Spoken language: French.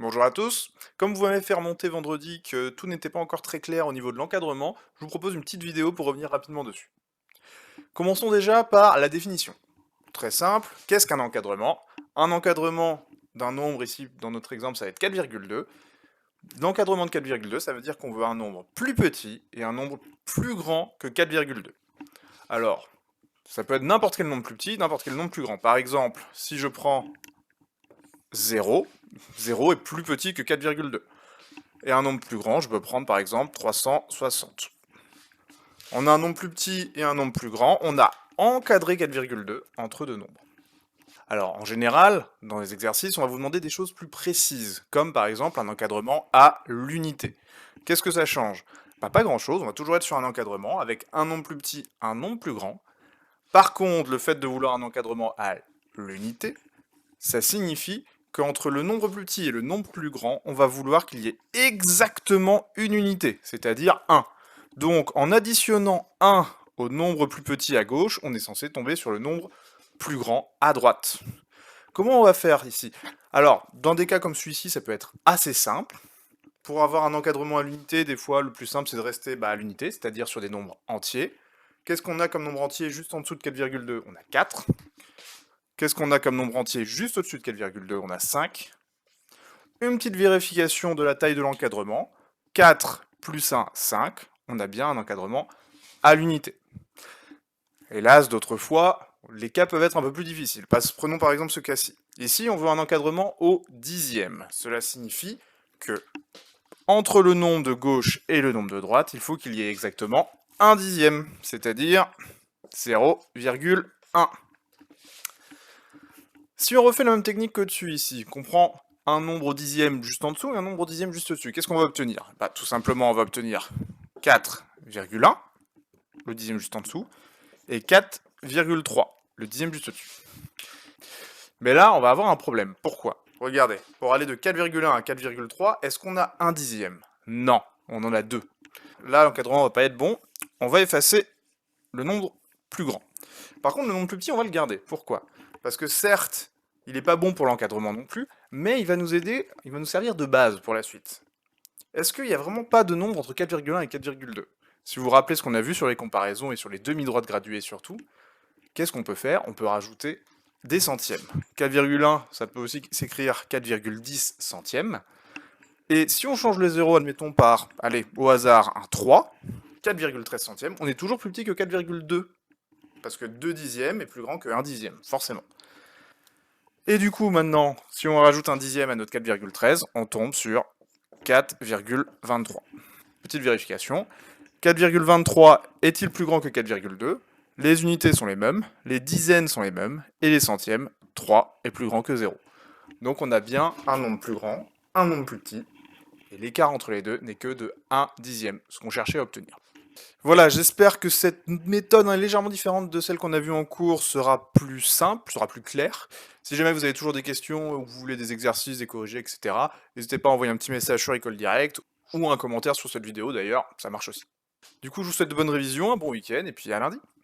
Bonjour à tous. Comme vous m'avez fait remonter vendredi que tout n'était pas encore très clair au niveau de l'encadrement, je vous propose une petite vidéo pour revenir rapidement dessus. Commençons déjà par la définition. Très simple, qu'est-ce qu'un encadrement? Un encadrement d'un nombre, ici dans notre exemple ça va être 4,2. L'encadrement de 4,2 ça veut dire qu'on veut un nombre plus petit et un nombre plus grand que 4,2. Alors, ça peut être n'importe quel nombre plus petit, n'importe quel nombre plus grand. Par exemple, si je prends 0, 0 est plus petit que 4,2. Et un nombre plus grand, je peux prendre par exemple 360. On a un nombre plus petit et un nombre plus grand, on a encadré 4,2 entre deux nombres. Alors en général, dans les exercices, on va vous demander des choses plus précises, comme par exemple un encadrement à l'unité. Qu'est-ce que ça change? Pas grand-chose, on va toujours être sur un encadrement avec un nombre plus petit, un nombre plus grand. Par contre, le fait de vouloir un encadrement à l'unité, ça signifie qu'entre le nombre plus petit et le nombre plus grand, on va vouloir qu'il y ait exactement une unité, c'est-à-dire 1. Donc en additionnant 1 au nombre plus petit à gauche, on est censé tomber sur le nombre plus grand à droite. Comment on va faire ici? Alors, dans des cas comme celui-ci, ça peut être assez simple. Pour avoir un encadrement à l'unité, des fois, le plus simple, c'est de rester à l'unité, c'est-à-dire sur des nombres entiers. Qu'est-ce qu'on a comme nombre entier juste en dessous de 4,2? On a 4. Qu'est-ce qu'on a comme nombre entier juste au-dessus de 4,2? On a 5. Une petite vérification de la taille de l'encadrement. 4 plus 1, 5. On a bien un encadrement à l'unité. Hélas, d'autres fois, les cas peuvent être un peu plus difficiles. Prenons par exemple ce cas-ci. Ici, on veut un encadrement au dixième. Cela signifie que entre le nombre de gauche et le nombre de droite, il faut qu'il y ait exactement un dixième, c'est-à-dire 0,1. Si on refait la même technique que dessus ici, qu'on prend un nombre au dixième juste en dessous et un nombre au dixième juste au-dessus, qu'est-ce qu'on va obtenir? Tout simplement, on va obtenir 4,1, le dixième juste en dessous, et 4,3, le dixième juste au-dessus. Mais là, on va avoir un problème. Pourquoi? Regardez, pour aller de 4,1 à 4,3, est-ce qu'on a un dixième? Non, on en a deux. Là, l'encadrement va pas être bon, on va effacer le nombre plus grand. Par contre, le nombre plus petit, on va le garder. Pourquoi? Parce que certes, il n'est pas bon pour l'encadrement non plus, mais il va nous aider, il va nous servir de base pour la suite. Est-ce qu'il n'y a vraiment pas de nombre entre 4,1 et 4,2? Si vous vous rappelez ce qu'on a vu sur les comparaisons et sur les demi-droites graduées surtout, qu'est-ce qu'on peut faire? On peut rajouter des centièmes. 4,1, ça peut aussi s'écrire 4,10 centièmes. Et si on change les zéros, admettons par, allez, au hasard, un 3, 4,13 centièmes, on est toujours plus petit que 4,2. Parce que 2 dixièmes est plus grand que 1 dixième, forcément. Et du coup, maintenant, si on rajoute un dixième à notre 4,13, on tombe sur 4,23. Petite vérification. 4,23 est-il plus grand que 4,2? Les unités sont les mêmes, les dizaines sont les mêmes, et les centièmes, 3 est plus grand que 0. Donc on a bien un nombre plus grand, un nombre plus petit, et l'écart entre les deux n'est que de 1 dixième, ce qu'on cherchait à obtenir. Voilà, j'espère que cette méthode légèrement différente de celle qu'on a vue en cours sera plus simple, sera plus claire. Si jamais vous avez toujours des questions, ou vous voulez des exercices, des corrigés, etc., n'hésitez pas à envoyer un petit message sur École Direct, ou un commentaire sur cette vidéo d'ailleurs, ça marche aussi. Du coup, je vous souhaite de bonnes révisions, un bon week-end, et puis à lundi.